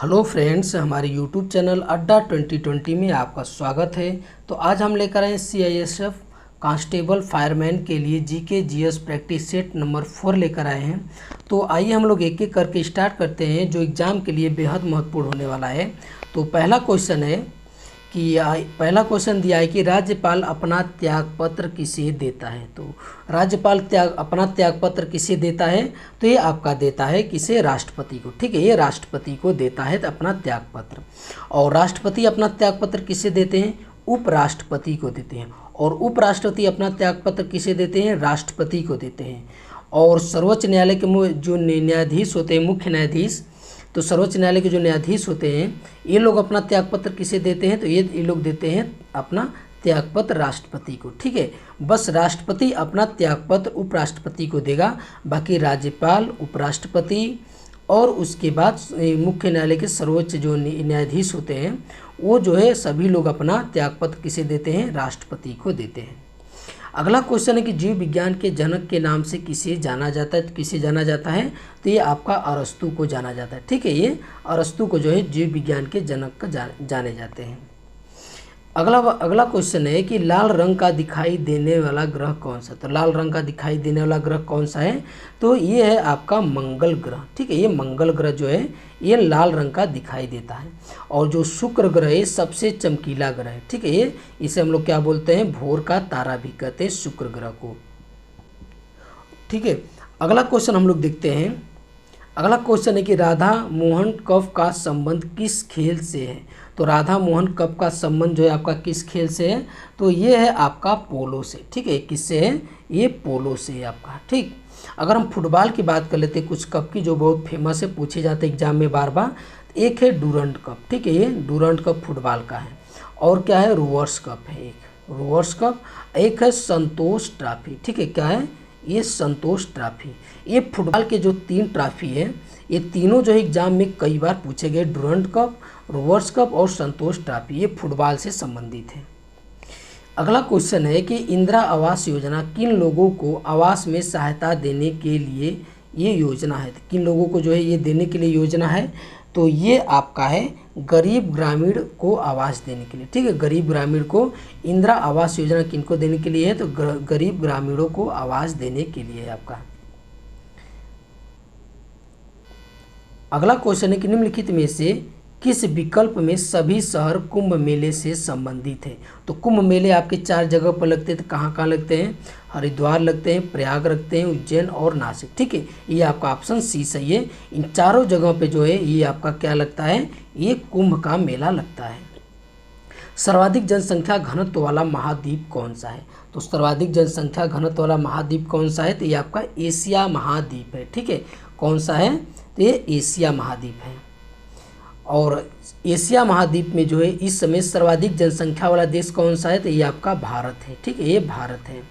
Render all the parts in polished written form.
Hello friends, हमारे YouTube channel अड्डा 2020 में आपका स्वागत है। तो आज हम लेकर आए हैं CISF कांस्टेबल फायरमैन के लिए GK GS practice set number 4 लेकर आए हैं। तो आइए हम लोग एक एक करके स्टार्ट करते हैं, जो एग्ज़ाम के लिए बेहद महत्वपूर्ण होने वाला है। तो पहला क्वेश्चन है कि पहला क्वेश्चन दिया है कि राज्यपाल अपना त्यागपत्र किसे देता है। तो राज्यपाल अपना त्यागपत्र किसे देता है, तो ये आपका देता है किसे, राष्ट्रपति को। ठीक है, ये राष्ट्रपति को देता है अपना त्यागपत्र। और राष्ट्रपति अपना त्यागपत्र किसे देते हैं, उपराष्ट्रपति को देते हैं। और उपराष्ट्रपति अपना त्यागपत्र किसे देते हैं, राष्ट्रपति को देते हैं। और सर्वोच्च न्यायालय के जो न्यायाधीश होते हैं, मुख्य न्यायाधीश, तो सर्वोच्च न्यायालय के जो न्यायाधीश होते हैं, ये लोग अपना त्यागपत्र किसे देते हैं, तो ये लोग देते हैं अपना त्यागपत्र राष्ट्रपति को। ठीक है, बस राष्ट्रपति अपना त्यागपत्र उपराष्ट्रपति को देगा, बाकी राज्यपाल, उपराष्ट्रपति और उसके बाद मुख्य न्यायालय के सर्वोच्च जो न्यायाधीश होते हैं, वो जो है सभी लोग अपना त्यागपत्र किसे देते हैं, राष्ट्रपति को देते हैं। अगला क्वेश्चन है कि जीव विज्ञान के जनक के नाम से किसे जाना जाता है, तो किसे जाना जाता है, तो ये आपका अरस्तु को जाना जाता है। ठीक है, ये अरस्तु को जो है जीव विज्ञान के जनक का जाने जाते हैं। अगला क्वेश्चन है कि लाल रंग का दिखाई देने वाला ग्रह कौन सा। तो लाल रंग का दिखाई देने वाला ग्रह कौन सा है, तो ये है आपका मंगल ग्रह। ठीक है, ये मंगल ग्रह जो है ये लाल रंग का दिखाई देता है। और जो शुक्र ग्रह है सबसे चमकीला ग्रह है। ठीक है, ये इसे हम लोग क्या बोलते हैं, भोर का तारा भी कहते हैं शुक्र ग्रह को। ठीक है, अगला क्वेश्चन हम लोग देखते हैं। अगला क्वेश्चन है कि राधा मोहन कप का संबंध किस खेल से है। तो राधा मोहन कप का संबंध जो है आपका किस खेल से है, तो ये है आपका पोलो से। ठीक है, किससे है, ये पोलो से है आपका। ठीक, अगर हम फुटबॉल की बात कर लेते हैं, कुछ कप की जो बहुत फेमस है, पूछे जाते हैं एग्जाम में बार बार। एक है डूरंट कप। ठीक है, ये डूरंट कप फुटबॉल का है। और क्या है, रोवर्स कप है, एक रोवर्स कप। एक है संतोष ट्रॉफी। ठीक है, क्या है, ये संतोष ट्रॉफी। ये फुटबॉल के जो 3 ट्रॉफी है, ये तीनों जो है एग्जाम में कई बार पूछे गए, डूरंट कप, रोवर्स कप और संतोष ट्रॉफी, ये फुटबॉल से संबंधित है। अगला क्वेश्चन है कि इंदिरा आवास योजना किन लोगों को आवास में सहायता देने के लिए ये योजना है। किन लोगों को जो है ये देने के लिए योजना है, तो ये आपका है गरीब ग्रामीण को आवास देने के लिए। ठीक है, गरीब ग्रामीण को इंदिरा आवास योजना किनको देने के लिए है, तो गरीब ग्रामीणों को आवास देने के लिए है आपका। अगला क्वेश्चन है कि निम्नलिखित में से किस विकल्प में सभी शहर कुंभ मेले से संबंधित है। तो कुंभ मेले आपके 4 जगह पर लगते हैं, तो कहाँ कहाँ लगते हैं, हरिद्वार लगते हैं, प्रयाग लगते हैं, उज्जैन और नासिक। ठीक है, ये आपका ऑप्शन सी सही है। इन चारों जगहों पे जो है ये आपका क्या लगता है, ये कुंभ का मेला लगता है। सर्वाधिक जनसंख्या घनत्व वाला महाद्वीप कौन सा है। तो सर्वाधिक जनसंख्या घनत्व वाला महाद्वीप कौन सा है, तो ये आपका एशिया महाद्वीप है। ठीक है, कौन सा है, तो ये एशिया महाद्वीप है। और एशिया महाद्वीप में जो है इस समय सर्वाधिक जनसंख्या वाला देश कौन सा है, तो ये आपका भारत है। ठीक है, ये भारत है।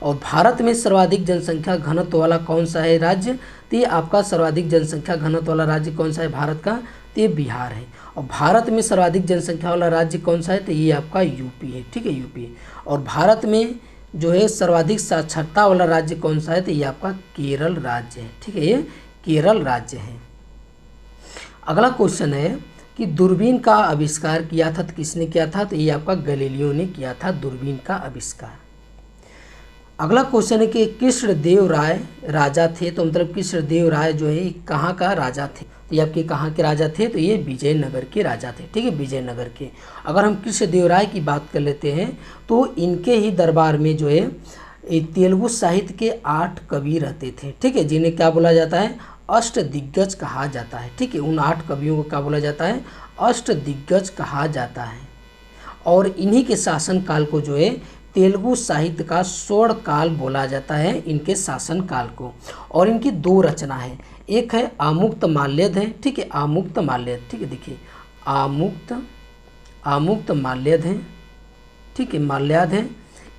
और भारत में सर्वाधिक जनसंख्या घनत्व वाला कौन सा है राज्य, तो ये आपका सर्वाधिक जनसंख्या घनत्व वाला राज्य कौन सा है भारत का, तो ये बिहार है। और भारत में सर्वाधिक जनसंख्या वाला राज्य कौन सा है, तो ये आपका यूपी है। ठीक है, यूपी है। और भारत में जो है सर्वाधिक साक्षरता वाला राज्य कौन सा है, तो ये आपका केरल राज्य है। ठीक है, ये केरल राज्य है। अगला क्वेश्चन है कि दूरबीन का आविष्कार किया था, तो किसने किया था, तो ये आपका गैलीलियो ने किया था दूरबीन का आविष्कार। अगला क्वेश्चन है कि कृष्णदेव राय राजा थे, तो मतलब कृष्णदेव राय जो है कहाँ का राजा थे, तो ये आपके कहाँ के राजा थे, तो ये विजयनगर के राजा थे। ठीक है, विजयनगर के। अगर हम कृष्णदेव राय की बात कर लेते हैं, तो इनके ही दरबार में जो है तेलुगु साहित्य के 8 कवि रहते थे। ठीक है, जिन्हें क्या बोला जाता है, अष्ट दिग्गज कहा जाता है। ठीक है, उन 8 कवियों को क्या बोला जाता है, अष्ट दिग्गज कहा जाता है। और इन्हीं के शासन काल को जो है तेलुगु साहित्य का स्वर्ण काल बोला जाता है, इनके शासन काल को। और इनकी 2 रचना है, एक है आमुक्त माल्यद है। ठीक है, आमुक्त माल्यद। ठीक है, देखिए आमुक्त माल्यद है। ठीक है, माल्याद है,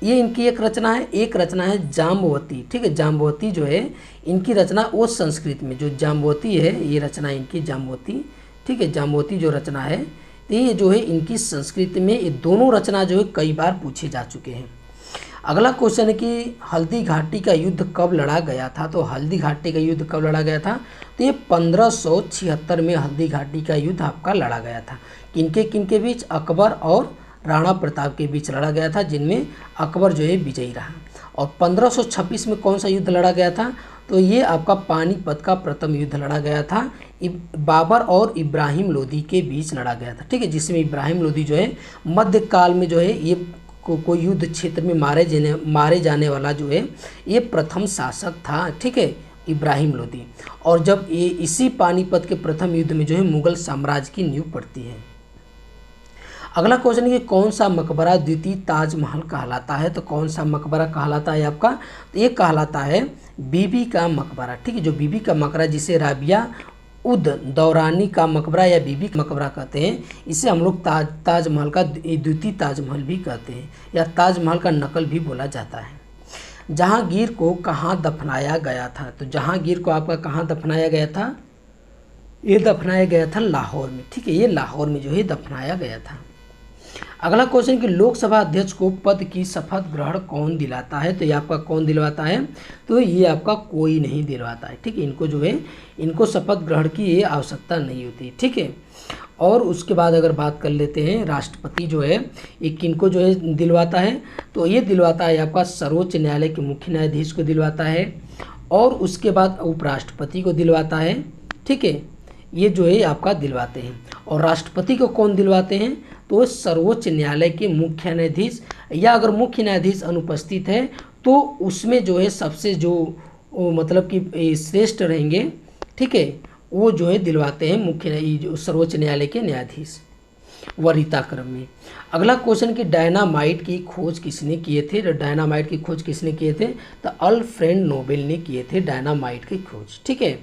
ये इनकी एक रचना है। एक रचना है जाम्बवती। ठीक है, जाम्बवती जो है इनकी रचना वो संस्कृत में, जो जाम्बवती है ये रचना इनकी जाम्बवती। ठीक है, जाम्बवती जो रचना है, तो ये जो है इनकी संस्कृत में, ये दोनों रचना जो है कई बार पूछे जा चुके हैं। अगला क्वेश्चन है कि हल्दी घाटी का युद्ध कब लड़ा गया था। तो हल्दी घाटी का युद्ध कब लड़ा गया था, तो ये 1576 में हल्दी घाटी का युद्ध आपका लड़ा गया था। किनके बीच, अकबर और राणा प्रताप के बीच लड़ा गया था, जिनमें अकबर जो है विजयी रहा। और 1526 में कौन सा युद्ध लड़ा गया था, तो ये आपका पानीपत का प्रथम युद्ध लड़ा गया था, बाबर और इब्राहिम लोदी के बीच लड़ा गया था। ठीक है, जिसमें इब्राहिम लोदी जो है मध्यकाल में जो है ये कोई युद्ध क्षेत्र में मारे जाने वाला जो है ये प्रथम शासक था। ठीक है, इब्राहिम लोदी। और जब ये इसी पानीपत के प्रथम युद्ध में जो है मुगल साम्राज्य की नींव पड़ती है। अगला क्वेश्चन है कि कौन सा मकबरा द्वितीय ताजमहल कहलाता है। तो कौन सा मकबरा कहलाता है आपका, तो ये कहलाता है बीबी का मकबरा। ठीक है, जो बीबी का मकबरा जिसे राबिया उद दौरानी का मकबरा या बीबी का मकबरा कहते हैं, इसे हम लोग ताजमहल का द्वितीय ताजमहल भी कहते हैं या ताजमहल का नकल भी बोला जाता है। जहांगीर को कहाँ दफनाया गया था। तो जहांगीर को आपका कहाँ दफनाया गया था, ये दफनाया गया था लाहौर में। ठीक है, ये लाहौर में जो है दफनाया गया था। अगला क्वेश्चन कि लोकसभा अध्यक्ष को पद की शपथ ग्रहण कौन दिलाता है। तो ये आपका कौन दिलवाता है, तो ये आपका कोई नहीं दिलवाता है। ठीक है, इनको जो है इनको शपथ ग्रहण की ये आवश्यकता नहीं होती। ठीक है, और उसके बाद अगर बात कर लेते हैं राष्ट्रपति जो है ये किनको जो है दिलवाता है, तो ये दिलवाता है आपका सर्वोच्च न्यायालय के मुख्य न्यायाधीश को दिलवाता है, और उसके बाद उपराष्ट्रपति को दिलवाता है। ठीक है, ये जो है आपका दिलवाते हैं। और राष्ट्रपति को कौन दिलवाते हैं, तो सर्वोच्च न्यायालय के मुख्य न्यायाधीश, या अगर मुख्य न्यायाधीश अनुपस्थित है तो उसमें जो है सबसे जो मतलब कि श्रेष्ठ रहेंगे, ठीक है, वो जो है दिलवाते हैं मुख्य सर्वोच्च न्यायालय के न्यायाधीश वरीयता क्रम में। अगला क्वेश्चन कि डायनामाइट की खोज किसने किए थे। तो डायनामाइट की खोज किसने किए थे, तो अल्फ्रेड नोबेल ने किए थे डायनामाइट की खोज। ठीक है,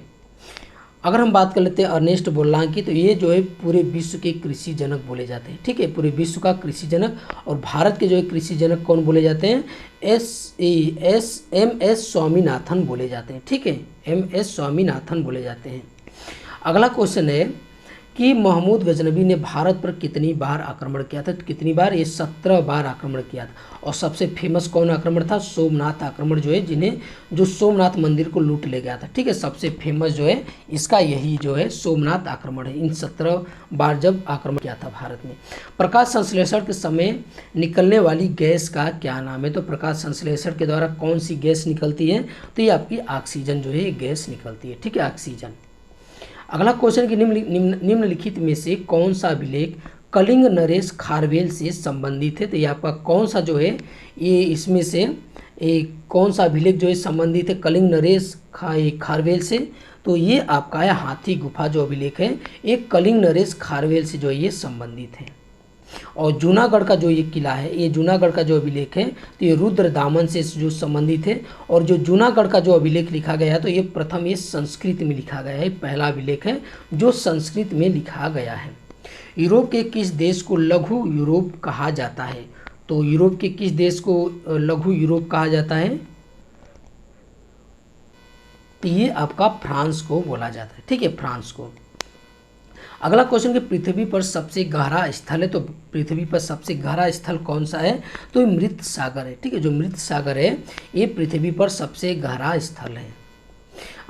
अगर हम बात कर लेते हैं अर्नेस्ट बोलांग की, तो ये जो है पूरे विश्व के कृषि जनक बोले जाते हैं। ठीक है, पूरे विश्व का कृषि जनक। और भारत के जो है कृषि जनक कौन बोले जाते हैं, एम.एस. स्वामीनाथन बोले जाते हैं। ठीक है, एम.एस. स्वामीनाथन बोले जाते हैं। अगला क्वेश्चन है कि महमूद गजनबी ने भारत पर कितनी बार आक्रमण किया था। कितनी बार, ये 17 बार आक्रमण किया था। और सबसे फेमस कौन आक्रमण था, सोमनाथ आक्रमण जो है जो सोमनाथ मंदिर को लूट ले गया था। ठीक है, सबसे फेमस जो है इसका यही जो है सोमनाथ आक्रमण है। इन 17 बार जब आक्रमण किया था भारत में। प्रकाश संश्लेषण के समय निकलने वाली गैस का क्या नाम है। तो प्रकाश संश्लेषण के द्वारा कौन सी गैस निकलती है, तो ये आपकी ऑक्सीजन जो है ये गैस निकलती है। ठीक है, ऑक्सीजन। अगला क्वेश्चन कि निम्नलिखित में से कौन सा अभिलेख कलिंग नरेश खारवेल से संबंधित है। तो ये आपका कौन सा जो है ये इसमें से कौन सा अभिलेख जो है संबंधित है कलिंग नरेश खारवेल से। तो ये आपका है हाथी गुफा जो अभिलेख है ये कलिंग नरेश खारवेल से जो है ये संबंधित है। और जूनागढ़ का जो ये किला है, ये जूनागढ़ का जो अभिलेख है तो ये रुद्र दामन से जो संबंधित है। और जो जूनागढ़ का जो अभिलेख लिखा गया है तो ये प्रथम ये संस्कृत में लिखा गया है, पहला अभिलेख है जो संस्कृत में लिखा गया है। यूरोप के किस देश को लघु यूरोप कहा जाता है। तो यूरोप के किस देश को लघु यूरोप कहा जाता है, तो ये आपका फ्रांस को बोला जाता है। ठीक है, फ्रांस को। अगला क्वेश्चन कि पृथ्वी पर सबसे गहरा स्थल है। तो पृथ्वी पर सबसे गहरा स्थल कौन सा है, तो मृत सागर है। ठीक है, जो मृत सागर है ये पृथ्वी पर सबसे गहरा स्थल है।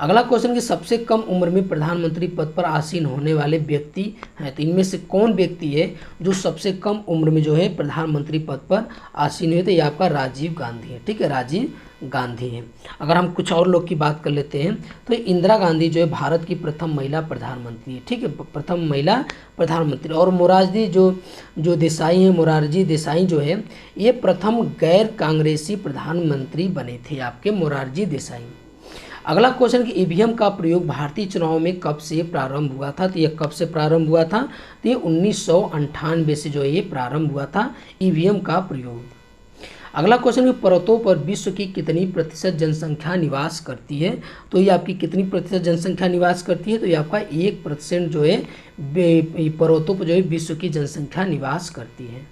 अगला क्वेश्चन कि सबसे कम उम्र में प्रधानमंत्री पद पर आसीन होने वाले व्यक्ति हैं। तो इनमें से कौन व्यक्ति है जो सबसे कम उम्र में जो है प्रधानमंत्री पद पर आसीन हुए, तो ये आपका राजीव गांधी है। ठीक है, राजीव गांधी है। अगर हम कुछ और लोग की बात कर लेते हैं तो इंदिरा गांधी जो है भारत की प्रथम महिला प्रधानमंत्री है। ठीक है, प्रथम महिला प्रधानमंत्री। और मोरारजी जो देसाई हैं, मोरारजी देसाई जो है ये प्रथम गैर कांग्रेसी प्रधानमंत्री बने थे आपके मोरारजी देसाई। अगला क्वेश्चन कि ईवीएम का प्रयोग भारतीय चुनाव में कब से प्रारंभ हुआ था। तो ये कब से प्रारंभ हुआ था, तो ये 1998 से जो है ये प्रारंभ हुआ था ईवीएम का प्रयोग। अगला क्वेश्चन कि पर्वतों पर विश्व की कितनी प्रतिशत जनसंख्या निवास करती है। तो ये आपकी कितनी प्रतिशत जनसंख्या निवास करती है, तो ये आपका 1% जो है पर्वतों पर जो है विश्व की जनसंख्या निवास करती है।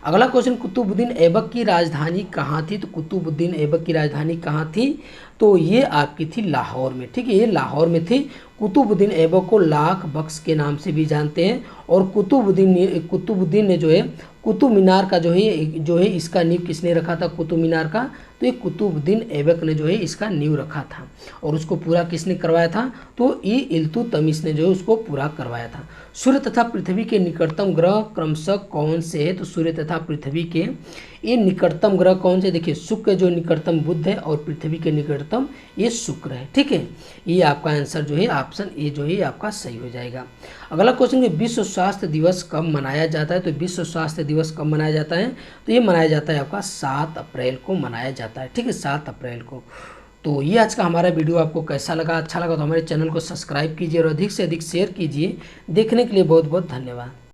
अगला क्वेश्चन कुतुबुद्दीन ऐबक की राजधानी कहाँ थी। तो कुतुबुद्दीन ऐबक की राजधानी कहाँ थी, तो ये आपकी थी लाहौर में। ठीक है, ये लाहौर में थी। कुतुबुद्दीन ऐबक को लाख बख्श के नाम से भी जानते हैं। और कुतुबुद्दीन ने जो है कुतुब मीनार का जो है इसका नींव किसने रखा था कुतुब मीनार का, तो ये कुतुबुद्दीन ऐबक ने जो है इसका नींव रखा था। और उसको पूरा किसने करवाया था, तो ये इल्तुतमिश ने जो है उसको पूरा करवाया था। सूर्य तथा पृथ्वी के निकटतम ग्रह क्रमशः कौन से है, तो सूर्य तथा पृथ्वी के ये निकटतम ग्रह कौन से, देखिए शुक्र जो निकटतम बुध है और पृथ्वी के निकटतम ये शुक्र है। ठीक है, ये आपका आंसर जो है ऑप्शन ए जो है आपका सही हो जाएगा। अगला क्वेश्चन है विश्व स्वास्थ्य दिवस कब मनाया जाता है, तो विश्व स्वास्थ्य दिवस कब मनाया जाता है, तो ये मनाया जाता है आपका 7 अप्रैल को मनाया जाता है। ठीक है, 7 अप्रैल को। तो ये आज का हमारा वीडियो आपको कैसा लगा, अच्छा लगा तो हमारे चैनल को सब्सक्राइब कीजिए और अधिक से अधिक शेयर कीजिए। देखने के लिए बहुत बहुत धन्यवाद।